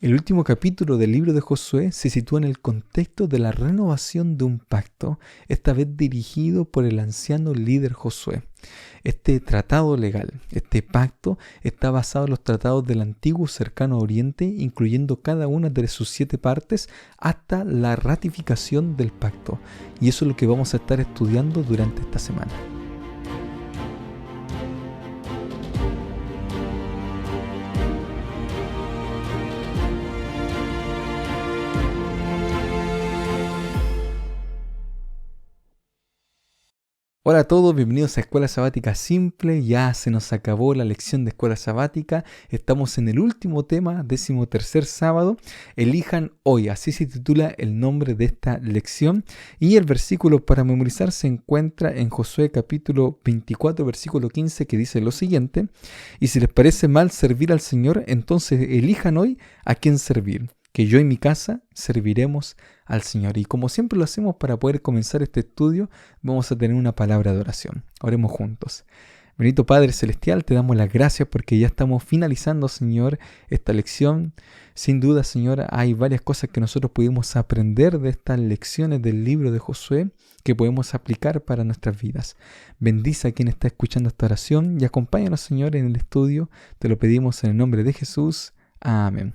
El último capítulo del libro de Josué se sitúa en el contexto de la renovación de un pacto, esta vez dirigido por el anciano líder Josué. Este tratado legal, este pacto, está basado en los tratados del antiguo cercano oriente, incluyendo cada una de sus 7 partes hasta la ratificación del pacto. Y eso es lo que vamos a estar estudiando durante esta semana. Hola a todos, bienvenidos a Escuela Sabática Simple. Ya se nos acabó la lección de Escuela Sabática. Estamos en el último tema, 13º sábado. Elijan hoy, así se titula el nombre de esta lección. Y el versículo para memorizar se encuentra en Josué capítulo 24, versículo 15, que dice lo siguiente: y si les parece mal servir al Señor, entonces elijan hoy a quién servir, que yo y mi casa serviremos al Señor. Y como siempre lo hacemos, para poder comenzar este estudio, vamos a tener una palabra de oración. Oremos juntos. Bendito Padre Celestial, te damos las gracias porque ya estamos finalizando, Señor, esta lección. Sin duda, Señor, hay varias cosas que nosotros pudimos aprender de estas lecciones del libro de Josué que podemos aplicar para nuestras vidas. Bendice a quien está escuchando esta oración y acompáñanos, Señor, en el estudio. Te lo pedimos en el nombre de Jesús. Amén.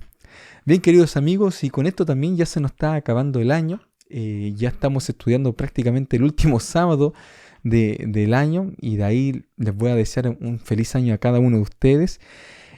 Bien, queridos amigos, y con esto también ya se nos está acabando el año. Ya estamos estudiando prácticamente el último sábado del año, y de ahí les voy a desear un feliz año a cada uno de ustedes.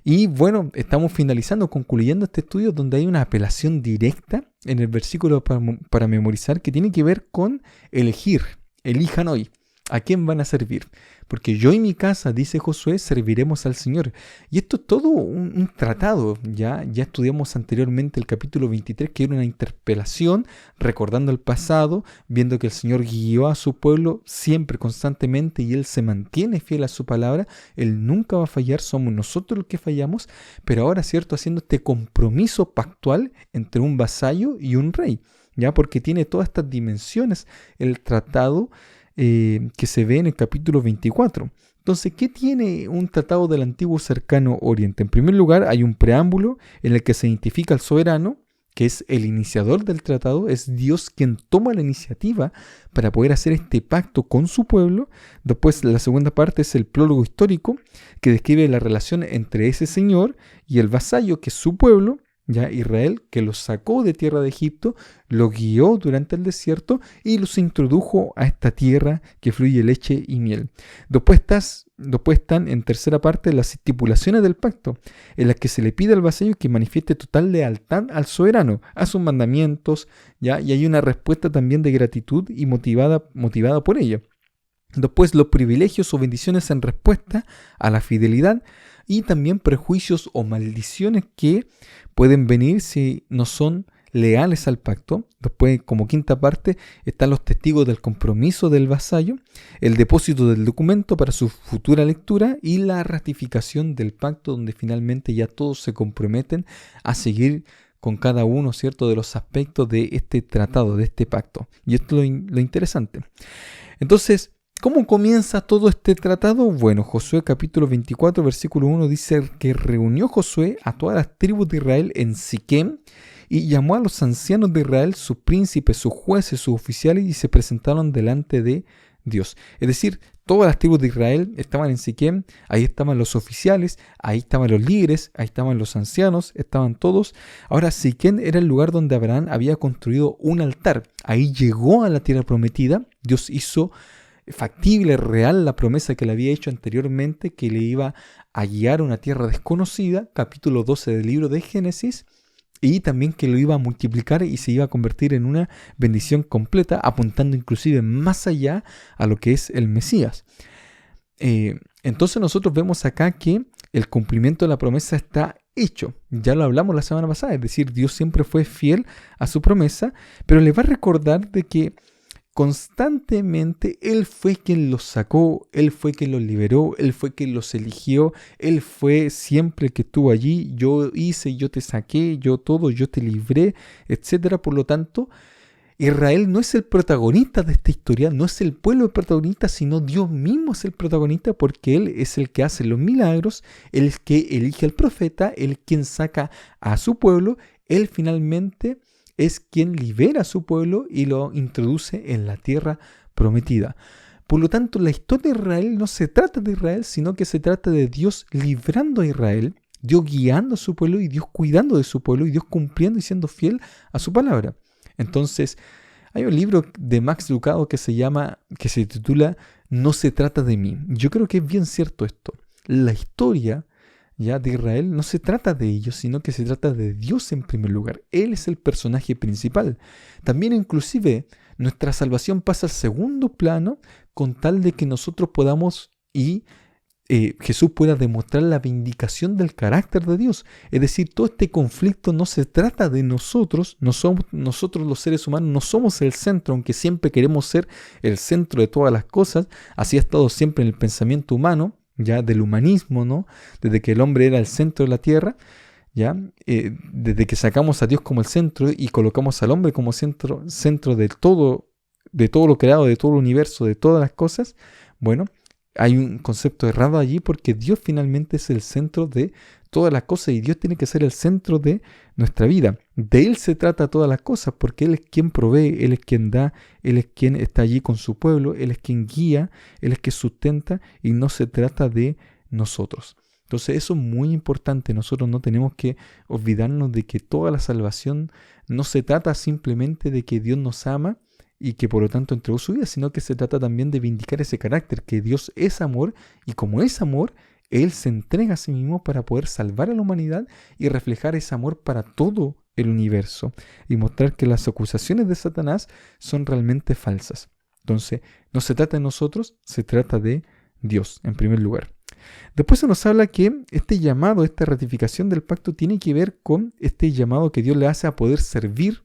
Y bueno, estamos finalizando, concluyendo este estudio donde hay una apelación directa en el versículo para memorizar, que tiene que ver con elegir. Elijan hoy a quién van a servir. Porque yo y mi casa, dice Josué, serviremos al Señor. Y esto es todo un tratado. Ya estudiamos anteriormente el capítulo 23, que era una interpelación, recordando el pasado, viendo que el Señor guió a su pueblo siempre, constantemente, y Él se mantiene fiel a su palabra. Él nunca va a fallar, somos nosotros los que fallamos. Pero ahora, ¿cierto?, haciendo este compromiso pactual entre un vasallo y un rey. Ya, porque tiene todas estas dimensiones el tratado que se ve en el capítulo 24. Entonces, ¿qué tiene un tratado del antiguo cercano oriente? En primer lugar, hay un preámbulo en el que se identifica al soberano, que es el iniciador del tratado. Es Dios quien toma la iniciativa para poder hacer este pacto con su pueblo. Después, la segunda parte es el prólogo histórico, que describe la relación entre ese señor y el vasallo, que es su pueblo, ya Israel, que los sacó de tierra de Egipto, los guió durante el desierto y los introdujo a esta tierra que fluye leche y miel. Después están en tercera parte las estipulaciones del pacto, en las que se le pide al vasallo que manifieste total lealtad al soberano, a sus mandamientos, ¿ya? Y hay una respuesta también de gratitud y motivada por ella. Después, los privilegios o bendiciones en respuesta a la fidelidad, y también prejuicios o maldiciones que pueden venir si no son leales al pacto. Después, como quinta parte, están los testigos del compromiso del vasallo, el depósito del documento para su futura lectura y la ratificación del pacto, donde finalmente ya todos se comprometen a seguir con cada uno, ¿cierto?, de los aspectos de este tratado, de este pacto. Y esto es lo interesante. Entonces, ¿cómo comienza todo este tratado? Bueno, Josué capítulo 24, versículo 1 dice que reunió Josué a todas las tribus de Israel en Siquem y llamó a los ancianos de Israel, sus príncipes, sus jueces, sus oficiales, y se presentaron delante de Dios. Es decir, todas las tribus de Israel estaban en Siquem, ahí estaban los oficiales, ahí estaban los líderes, ahí estaban los ancianos, estaban todos. Ahora, Siquem era el lugar donde Abraham había construido un altar. Ahí llegó a la tierra prometida. Dios hizo factible, real, la promesa que le había hecho anteriormente, que le iba a guiar a una tierra desconocida, capítulo 12 del libro de Génesis, y también que lo iba a multiplicar y se iba a convertir en una bendición completa, apuntando inclusive más allá a lo que es el Mesías. Entonces nosotros vemos acá que el cumplimiento de la promesa está hecho. Ya lo hablamos la semana pasada, es decir, Dios siempre fue fiel a su promesa, pero le va a recordar de que constantemente Él fue quien los sacó, Él fue quien los liberó, Él fue quien los eligió, Él fue siempre el que estuvo allí. Yo hice, yo te saqué, yo te libré, etc. Por lo tanto, Israel no es el protagonista de esta historia, no es el pueblo el protagonista, sino Dios mismo es el protagonista, porque Él es el que hace los milagros, Él es el que elige al profeta, Él es quien saca a su pueblo, Él finalmente es quien libera a su pueblo y lo introduce en la tierra prometida. Por lo tanto, la historia de Israel no se trata de Israel, sino que se trata de Dios librando a Israel, Dios guiando a su pueblo y Dios cuidando de su pueblo y Dios cumpliendo y siendo fiel a su palabra. Entonces, hay un libro de Max Lucado que se titula No se trata de mí. Yo creo que es bien cierto esto. La historia ya de Israel no se trata de ellos, sino que se trata de Dios en primer lugar. Él es el personaje principal. También inclusive nuestra salvación pasa al segundo plano con tal de que nosotros podamos Jesús pueda demostrar la vindicación del carácter de Dios. Es decir, todo este conflicto no se trata de nosotros, nosotros los seres humanos no somos el centro, aunque siempre queremos ser el centro de todas las cosas. Así ha estado siempre en el pensamiento humano, ya del humanismo, ¿no? Desde que el hombre era el centro de la tierra, ¿ya? Desde que sacamos a Dios como el centro y colocamos al hombre como centro de todo lo creado, de todo el universo, de todas las cosas. Bueno, hay un concepto errado allí porque Dios finalmente es el centro de todas las cosas y Dios tiene que ser el centro de nuestra vida. De Él se trata todas las cosas porque Él es quien provee, Él es quien da, Él es quien está allí con su pueblo, Él es quien guía, Él es quien sustenta y no se trata de nosotros. Entonces eso es muy importante. Nosotros no tenemos que olvidarnos de que toda la salvación no se trata simplemente de que Dios nos ama y que por lo tanto entregó su vida, sino que se trata también de vindicar ese carácter, que Dios es amor y como es amor, Él se entrega a sí mismo para poder salvar a la humanidad y reflejar ese amor para todo el universo y mostrar que las acusaciones de Satanás son realmente falsas. Entonces, no se trata de nosotros, se trata de Dios en primer lugar. Después se nos habla que este llamado, esta ratificación del pacto tiene que ver con este llamado que Dios le hace a poder servir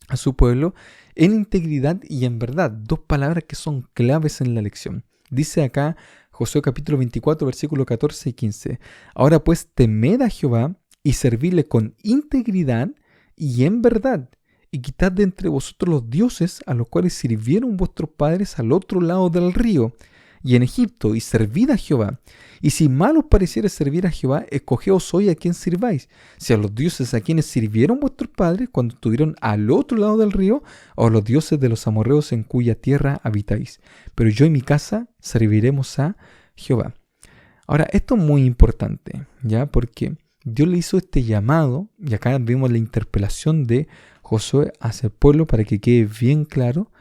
a su pueblo en integridad y en verdad. Dos palabras que son claves en la lección. Dice acá Josué capítulo 24, versículo 14 y 15. Ahora pues temed a Jehová y servidle con integridad y en verdad, y quitad de entre vosotros los dioses a los cuales sirvieron vuestros padres al otro lado del río y en Egipto, y servid a Jehová. Y si mal os pareciere servir a Jehová, escogeos hoy a quien sirváis, si a los dioses a quienes sirvieron vuestros padres cuando estuvieron al otro lado del río, o a los dioses de los amorreos en cuya tierra habitáis. Pero yo y mi casa serviremos a Jehová. Ahora, esto es muy importante, ¿ya? Porque Dios le hizo este llamado, y acá vemos la interpelación de Josué hacia el pueblo para que quede bien claro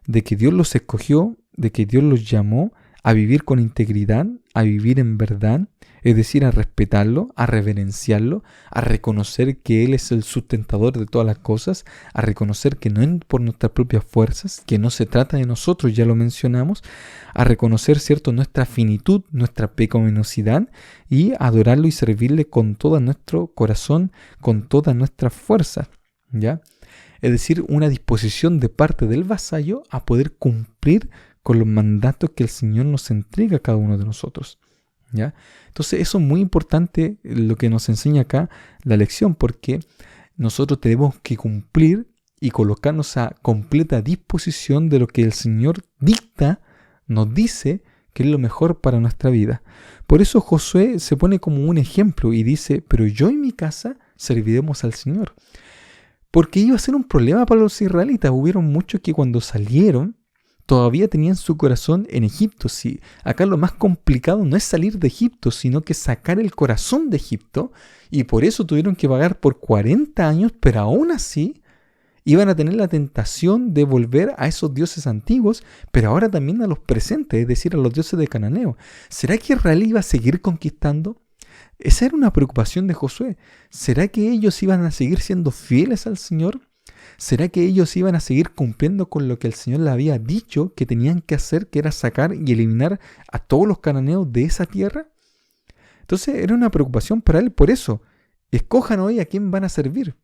de que Dios los escogió, de que Dios los llamó a vivir con integridad, a vivir en verdad, es decir, a respetarlo, a reverenciarlo, a reconocer que Él es el sustentador de todas las cosas, a reconocer que no es por nuestras propias fuerzas, que no se trata de nosotros, ya lo mencionamos, a reconocer, ¿cierto?, nuestra finitud, nuestra pecaminosidad y adorarlo y servirle con todo nuestro corazón, con todas nuestras fuerzas, ¿ya? Es decir, una disposición de parte del vasallo a poder cumplir con los mandatos que el Señor nos entrega a cada uno de nosotros, ¿ya? Entonces eso es muy importante lo que nos enseña acá la lección, porque nosotros tenemos que cumplir y colocarnos a completa disposición de lo que el Señor dicta, nos dice que es lo mejor para nuestra vida. Por eso Josué se pone como un ejemplo y dice, pero yo y mi casa serviremos al Señor. Porque iba a ser un problema para los israelitas. Hubieron muchos que cuando salieron todavía tenían su corazón en Egipto. Sí, acá lo más complicado no es salir de Egipto, sino que sacar el corazón de Egipto. Y por eso tuvieron que pagar por 40 años, pero aún así iban a tener la tentación de volver a esos dioses antiguos, pero ahora también a los presentes, es decir, a los dioses de Cananeo. ¿Será que Israel iba a seguir conquistando? Esa era una preocupación de Josué. ¿Será que ellos iban a seguir siendo fieles al Señor? ¿Será que ellos iban a seguir cumpliendo con lo que el Señor les había dicho que tenían que hacer, que era sacar y eliminar a todos los cananeos de esa tierra? Entonces era una preocupación para él. Por eso, escojan hoy a quién van a servir.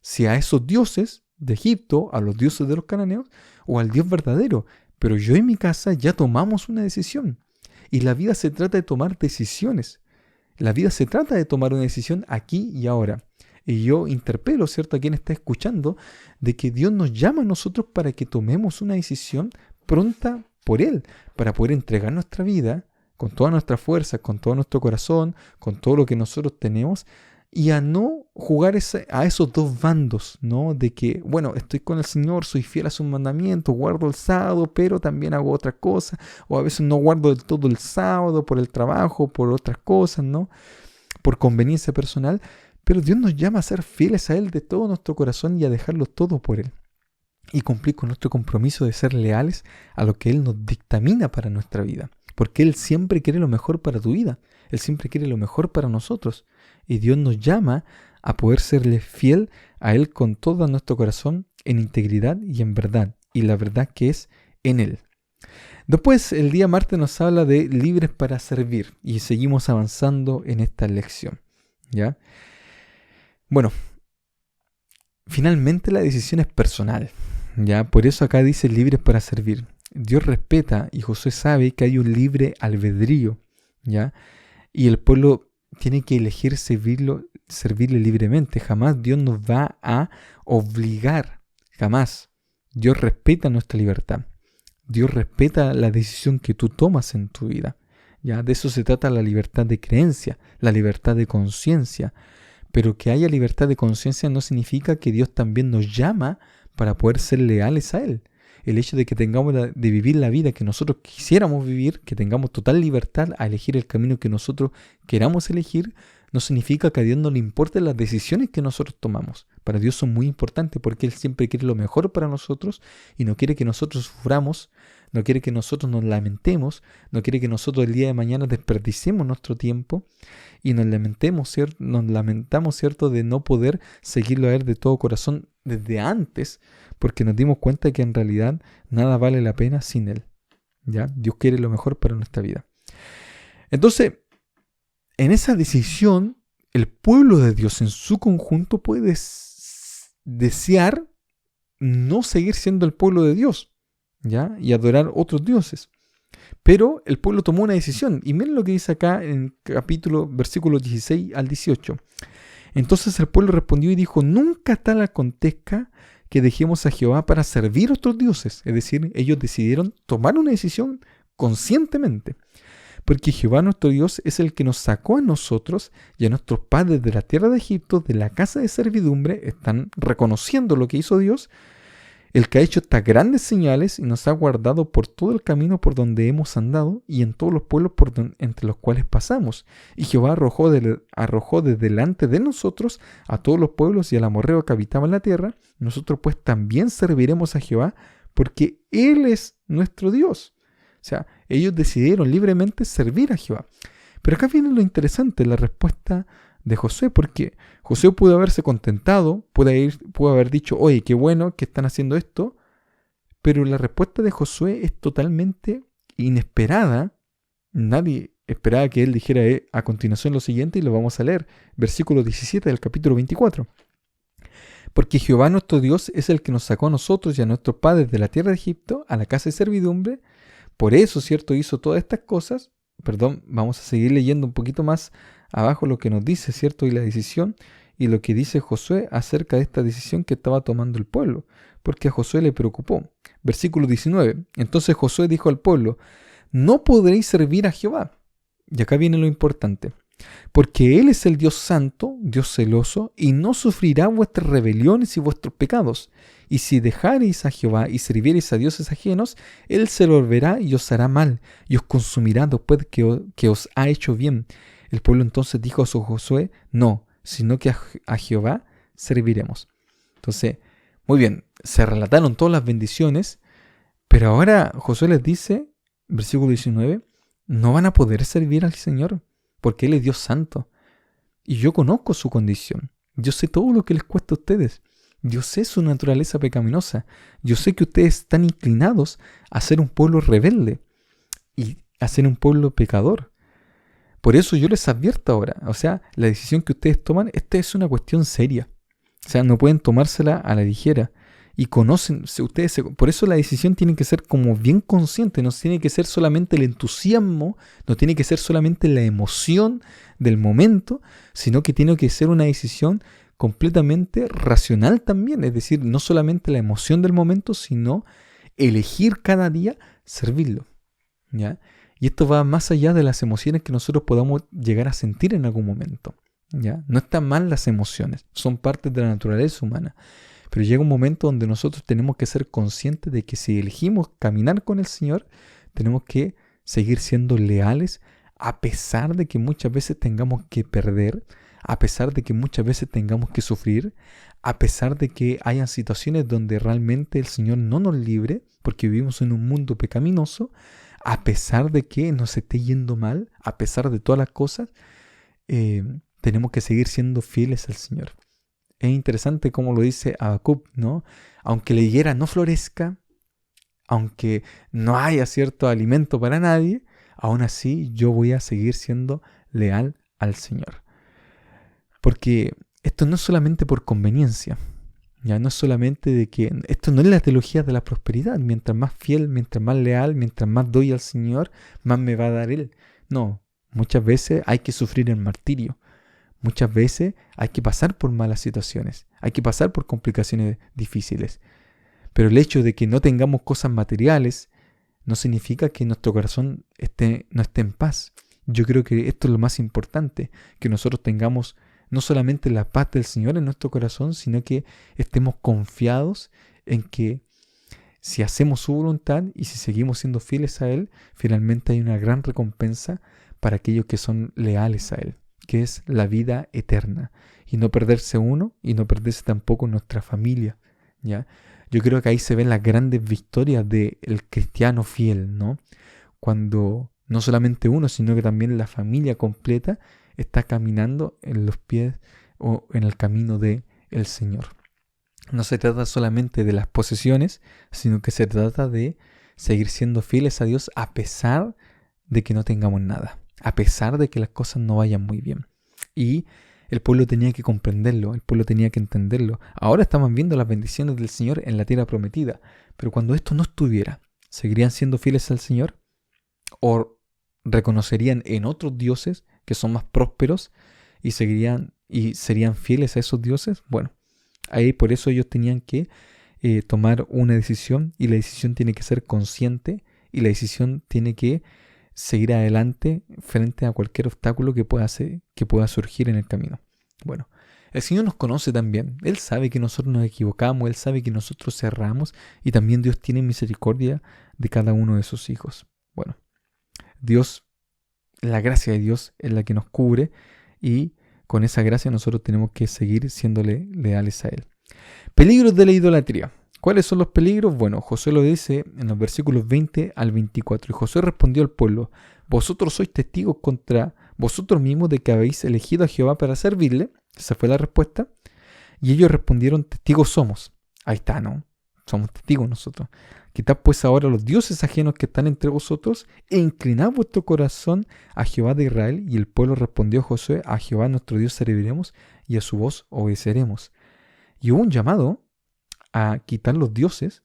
Si a esos dioses de Egipto, a los dioses de los cananeos, o al Dios verdadero. Pero yo y mi casa ya tomamos una decisión. Y la vida se trata de tomar decisiones. La vida se trata de tomar una decisión aquí y ahora. Y yo interpelo, ¿cierto?, a quien está escuchando, de que Dios nos llama a nosotros para que tomemos una decisión pronta por Él, para poder entregar nuestra vida con toda nuestra fuerza, con todo nuestro corazón, con todo lo que nosotros tenemos, y a no jugar a esos dos bandos, ¿no? De que, bueno, estoy con el Señor, soy fiel a sus mandamientos, guardo el sábado, pero también hago otra cosa, o a veces no guardo del todo el sábado por el trabajo, por otras cosas, ¿no? Por conveniencia personal, pero Dios nos llama a ser fieles a Él de todo nuestro corazón y a dejarlo todo por Él. Y cumplir con nuestro compromiso de ser leales a lo que Él nos dictamina para nuestra vida. Porque Él siempre quiere lo mejor para tu vida. Él siempre quiere lo mejor para nosotros. Y Dios nos llama a poder serle fiel a Él con todo nuestro corazón, en integridad y en verdad. Y la verdad que es en Él. Después, el día martes nos habla de libres para servir. Y seguimos avanzando en esta lección. ¿Ya? Bueno, finalmente la decisión es personal. ¿Ya? Por eso acá dice libres para servir. Dios respeta y Josué sabe que hay un libre albedrío, ¿ya? Y el pueblo tiene que elegir servirle libremente. Jamás Dios nos va a obligar, jamás. Dios respeta nuestra libertad. Dios respeta la decisión que tú tomas en tu vida, ¿ya? De eso se trata la libertad de creencia, la libertad de conciencia. Pero que haya libertad de conciencia no significa que Dios también nos llama para poder ser leales a Él. El hecho de que tengamos de vivir la vida que nosotros quisiéramos vivir, que tengamos total libertad a elegir el camino que nosotros queramos elegir, no significa que a Dios no le importen las decisiones que nosotros tomamos. Para Dios son muy importantes porque Él siempre quiere lo mejor para nosotros y no quiere que nosotros suframos, no quiere que nosotros nos lamentemos, no quiere que nosotros el día de mañana desperdiciemos nuestro tiempo y nos lamentamos, ¿cierto?, de no poder seguirlo a Él de todo corazón desde antes, porque nos dimos cuenta que en realidad nada vale la pena sin Él, ¿ya? Dios quiere lo mejor para nuestra vida. Entonces, en esa decisión, el pueblo de Dios en su conjunto puede desear no seguir siendo el pueblo de Dios, ¿ya? Y adorar otros dioses. Pero el pueblo tomó una decisión. Y miren lo que dice acá en versículos 16 al 18. Entonces el pueblo respondió y dijo: nunca tal acontezca que dejemos a Jehová para servir a otros dioses. Es decir, ellos decidieron tomar una decisión conscientemente. Porque Jehová nuestro Dios es el que nos sacó a nosotros y a nuestros padres de la tierra de Egipto, de la casa de servidumbre. Están reconociendo lo que hizo Dios, el que ha hecho estas grandes señales y nos ha guardado por todo el camino por donde hemos andado y en todos los pueblos entre los cuales pasamos. Y Jehová arrojó de delante de nosotros a todos los pueblos y al amorreo que habitaba en la tierra. Nosotros pues también serviremos a Jehová porque Él es nuestro Dios. O sea, ellos decidieron libremente servir a Jehová. Pero acá viene lo interesante, la respuesta de Josué, porque Josué pudo haberse contentado, pudo haber dicho: oye, qué bueno que están haciendo esto, pero la respuesta de Josué es totalmente inesperada. Nadie esperaba que él dijera a continuación lo siguiente, y lo vamos a leer, versículo 17 del capítulo 24. Porque Jehová nuestro Dios es el que nos sacó a nosotros y a nuestros padres de la tierra de Egipto, a la casa de servidumbre. Por eso, ¿cierto?, hizo todas estas cosas. Perdón, vamos a seguir leyendo un poquito más abajo lo que nos dice, ¿cierto?, y la decisión, y lo que dice Josué acerca de esta decisión que estaba tomando el pueblo, porque a Josué le preocupó. Versículo 19. Entonces Josué dijo al pueblo: no podréis servir a Jehová. Y acá viene lo importante. Porque Él es el Dios santo, Dios celoso, y no sufrirá vuestras rebeliones y vuestros pecados. Y si dejareis a Jehová y sirviereis a dioses ajenos, Él se lo volverá y os hará mal, y os consumirá después que os ha hecho bien. El pueblo entonces dijo a su Josué: no, sino que a Jehová serviremos. Entonces, muy bien, se relataron todas las bendiciones, pero ahora Josué les dice, versículo 19, no van a poder servir al Señor, porque Él es Dios santo. Y yo conozco su condición. Yo sé todo lo que les cuesta a ustedes. Yo sé su naturaleza pecaminosa. Yo sé que ustedes están inclinados a ser un pueblo rebelde y a ser un pueblo pecador. Por eso yo les advierto ahora. O sea, la decisión que ustedes toman, esta es una cuestión seria. O sea, no pueden tomársela a la ligera. Y conocen, por eso la decisión tiene que ser como bien consciente, no tiene que ser solamente el entusiasmo, no tiene que ser solamente la emoción del momento, sino que tiene que ser una decisión completamente racional también, es decir, no solamente la emoción del momento, sino elegir cada día servirlo, ¿ya? Y esto va más allá de las emociones que nosotros podamos llegar a sentir en algún momento, ¿ya? No están mal las emociones, son parte de la naturaleza humana. Pero llega un momento donde nosotros tenemos que ser conscientes de que si elegimos caminar con el Señor, tenemos que seguir siendo leales a pesar de que muchas veces tengamos que perder, a pesar de que muchas veces tengamos que sufrir, a pesar de que hayan situaciones donde realmente el Señor no nos libre, porque vivimos en un mundo pecaminoso, a pesar de que nos esté yendo mal, a pesar de todas las cosas, tenemos que seguir siendo fieles al Señor. Es interesante como lo dice Habacuc, ¿no? Aunque la higuera no florezca, aunque no haya cierto alimento para nadie, aún así yo voy a seguir siendo leal al Señor. Porque esto no es solamente por conveniencia, ya no es solamente de que, esto no es la teología de la prosperidad, mientras más fiel, mientras más leal, mientras más doy al Señor, más me va a dar Él. No, muchas veces hay que sufrir el martirio. Muchas veces hay que pasar por malas situaciones, hay que pasar por complicaciones difíciles. Pero el hecho de que no tengamos cosas materiales no significa que nuestro corazón no esté en paz. Yo creo que esto es lo más importante, que nosotros tengamos no solamente la paz del Señor en nuestro corazón, sino que estemos confiados en que si hacemos su voluntad y si seguimos siendo fieles a Él, finalmente hay una gran recompensa para aquellos que son leales a Él, que es la vida eterna, y no perderse uno y no perderse tampoco nuestra familia, ¿ya? Yo creo que ahí se ven las grandes victorias del cristiano fiel, ¿no? Cuando no solamente uno, sino que también la familia completa está caminando en los pies o en el camino del Señor. No se trata solamente de las posesiones, sino que se trata de seguir siendo fieles a Dios a pesar de que no tengamos nada, a pesar de que las cosas no vayan muy bien. Y el pueblo tenía que comprenderlo, el pueblo tenía que entenderlo. Ahora estamos viendo las bendiciones del Señor en la tierra prometida, pero cuando esto no estuviera, ¿seguirían siendo fieles al Señor? ¿O reconocerían en otros dioses que son más prósperos y serían fieles a esos dioses? Bueno, ahí por eso ellos tenían que tomar una decisión, y la decisión tiene que ser consciente, y la decisión tiene que seguir adelante frente a cualquier obstáculo que pueda surgir en el camino. Bueno, el Señor nos conoce también. Él sabe que nosotros nos equivocamos, Él sabe que nosotros erramos, y también Dios tiene misericordia de cada uno de sus hijos. Bueno, la gracia de Dios es la que nos cubre, y con esa gracia nosotros tenemos que seguir siéndole leales a Él. Peligros de la idolatría. ¿Cuáles son los peligros? Bueno, Josué lo dice en los versículos 20 al 24. Y Josué respondió al pueblo: vosotros sois testigos contra vosotros mismos de que habéis elegido a Jehová para servirle. Esa fue la respuesta. Y ellos respondieron: testigos somos. Ahí está, ¿no? Somos testigos nosotros. Quitad pues ahora los dioses ajenos que están entre vosotros e inclinad vuestro corazón a Jehová de Israel. Y el pueblo respondió a Josué: a Jehová nuestro Dios serviremos y a su voz obedeceremos. Y hubo un llamado a quitar los dioses.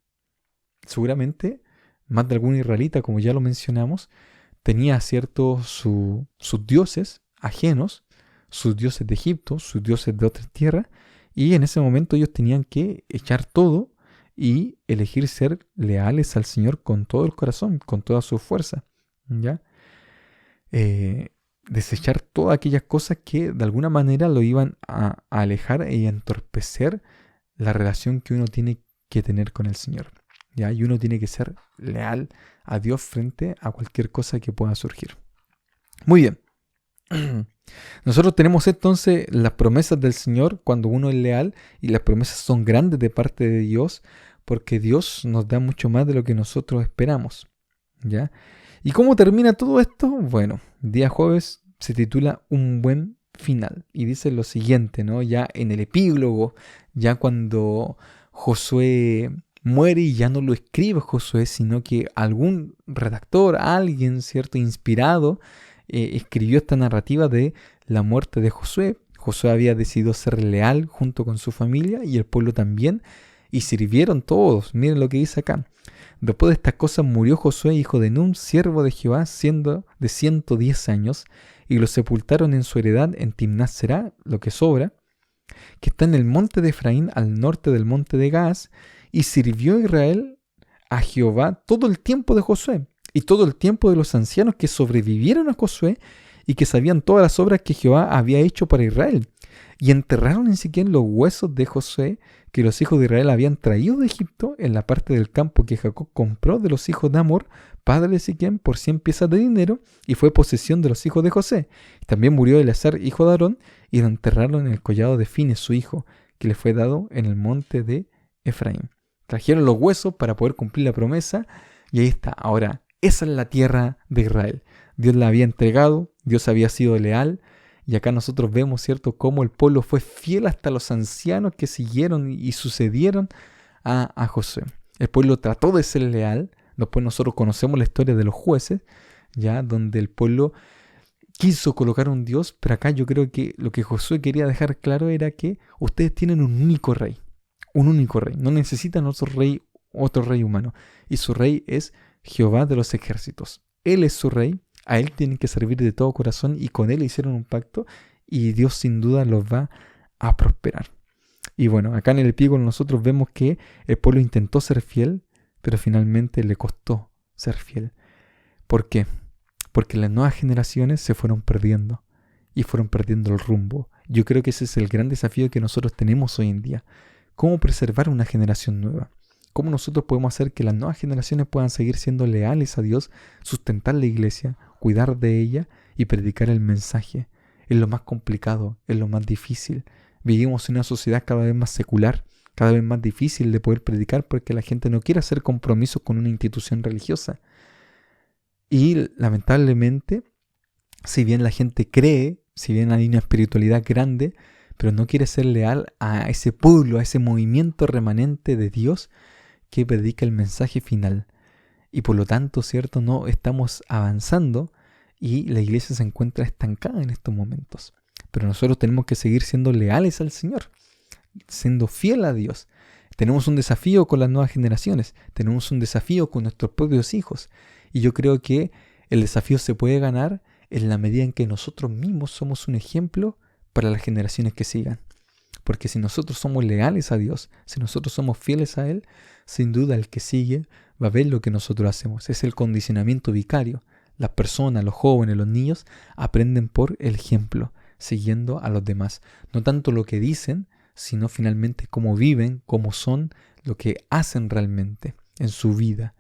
Seguramente más de algún israelita, como ya lo mencionamos, tenía sus dioses ajenos, sus dioses de Egipto, sus dioses de otras tierras, y en ese momento ellos tenían que echar todo y elegir ser leales al Señor con todo el corazón, con toda su fuerza, ¿ya? Desechar todas aquellas cosas que de alguna manera lo iban a alejar y a entorpecer la relación que uno tiene que tener con el Señor, ¿ya? Y uno tiene que ser leal a Dios frente a cualquier cosa que pueda surgir. Muy bien. Nosotros tenemos entonces las promesas del Señor cuando uno es leal, y las promesas son grandes de parte de Dios, porque Dios nos da mucho más de lo que nosotros esperamos, ¿ya? ¿Y cómo termina todo esto? Bueno, día jueves se titula Un buen final, y dice lo siguiente, ¿no? Ya en el epílogo, ya cuando Josué muere, y ya no lo escribe Josué, sino que algún redactor, alguien, ¿cierto?, inspirado, escribió esta narrativa de la muerte de Josué. Josué había decidido ser leal junto con su familia, y el pueblo también, y sirvieron todos. Miren lo que dice acá. Después de estas cosas murió Josué, hijo de Nun, siervo de Jehová, siendo de 110 años, y lo sepultaron en su heredad en Timnat Será, lo que sobra, que está en el monte de Efraín, al norte del monte de Gaas, y sirvió Israel a Jehová todo el tiempo de Josué, y todo el tiempo de los ancianos que sobrevivieron a Josué, y que sabían todas las obras que Jehová había hecho para Israel. Y enterraron en Siquem los huesos de Josué que los hijos de Israel habían traído de Egipto en la parte del campo que Jacob compró de los hijos de Amor, padre de Siquem, por 100 piezas de dinero, y fue posesión de los hijos de José. También murió Eleazar, hijo de Aarón, y lo enterraron en el collado de Fines, su hijo, que le fue dado en el monte de Efraín. Trajeron los huesos para poder cumplir la promesa, y ahí está. Ahora, esa es la tierra de Israel. Dios la había entregado, Dios había sido leal, y acá nosotros vemos, ¿cierto?, cómo el pueblo fue fiel hasta los ancianos que siguieron y sucedieron a Josué. El pueblo trató de ser leal. Después nosotros conocemos la historia de los jueces, ya donde el pueblo quiso colocar un Dios, pero acá yo creo que lo que Josué quería dejar claro era que ustedes tienen un único rey, no necesitan otro rey humano, y su rey es Jehová de los ejércitos. Él es su rey, a él tienen que servir de todo corazón y con él hicieron un pacto y Dios sin duda los va a prosperar. Y bueno, acá en el epílogo nosotros vemos que el pueblo intentó ser fiel, pero finalmente le costó ser fiel. ¿Por qué? Porque las nuevas generaciones se fueron perdiendo y fueron perdiendo el rumbo. Yo creo que ese es el gran desafío que nosotros tenemos hoy en día. ¿Cómo preservar una generación nueva? ¿Cómo nosotros podemos hacer que las nuevas generaciones puedan seguir siendo leales a Dios, sustentar la iglesia, cuidar de ella y predicar el mensaje? Es lo más complicado, es lo más difícil. Vivimos en una sociedad cada vez más secular, cada vez más difícil de poder predicar porque la gente no quiere hacer compromisos con una institución religiosa. Y lamentablemente, si bien la gente cree, si bien hay una espiritualidad grande, pero no quiere ser leal a ese pueblo, a ese movimiento remanente de Dios que predica el mensaje final. Y por lo tanto, ¿cierto?, no estamos avanzando y la iglesia se encuentra estancada en estos momentos. Pero nosotros tenemos que seguir siendo leales al Señor, siendo fiel a Dios. Tenemos un desafío con las nuevas generaciones, tenemos un desafío con nuestros propios hijos. Y yo creo que el desafío se puede ganar en la medida en que nosotros mismos somos un ejemplo para las generaciones que sigan. Porque si nosotros somos leales a Dios, si nosotros somos fieles a Él, sin duda el que sigue va a ver lo que nosotros hacemos. Es el condicionamiento vicario. Las personas, los jóvenes, los niños aprenden por el ejemplo, siguiendo a los demás. No tanto lo que dicen, sino finalmente cómo viven, cómo son, lo que hacen realmente en su vida,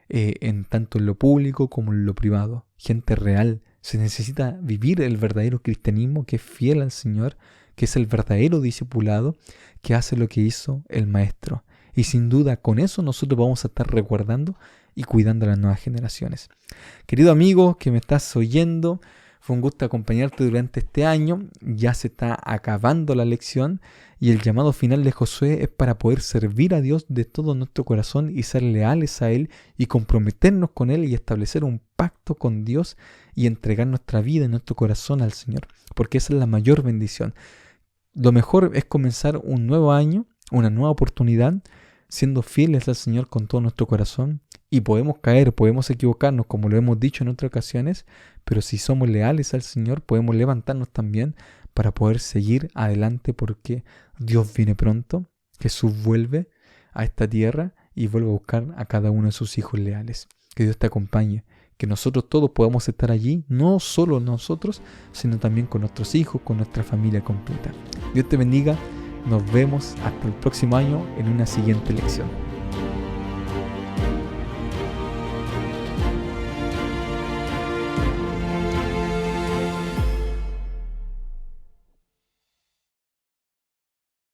en tanto en lo público como en lo privado. Gente real. Se necesita vivir el verdadero cristianismo que es fiel al Señor, que es el verdadero discipulado, que hace lo que hizo el Maestro. Y sin duda con eso nosotros vamos a estar resguardando y cuidando a las nuevas generaciones. Querido amigo que me estás oyendo, fue un gusto acompañarte durante este año. Ya se está acabando la lección y el llamado final de Josué es para poder servir a Dios de todo nuestro corazón y ser leales a Él y comprometernos con Él y establecer un pacto con Dios y entregar nuestra vida y nuestro corazón al Señor, porque esa es la mayor bendición. Lo mejor es comenzar un nuevo año, una nueva oportunidad, siendo fieles al Señor con todo nuestro corazón. Y podemos caer, podemos equivocarnos, como lo hemos dicho en otras ocasiones, pero si somos leales al Señor, podemos levantarnos también para poder seguir adelante, porque Dios viene pronto, Jesús vuelve a esta tierra y vuelve a buscar a cada uno de sus hijos leales. Que Dios te acompañe, que nosotros todos podamos estar allí, no solo nosotros, sino también con nuestros hijos, con nuestra familia completa. Dios te bendiga, nos vemos hasta el próximo año en una siguiente lección.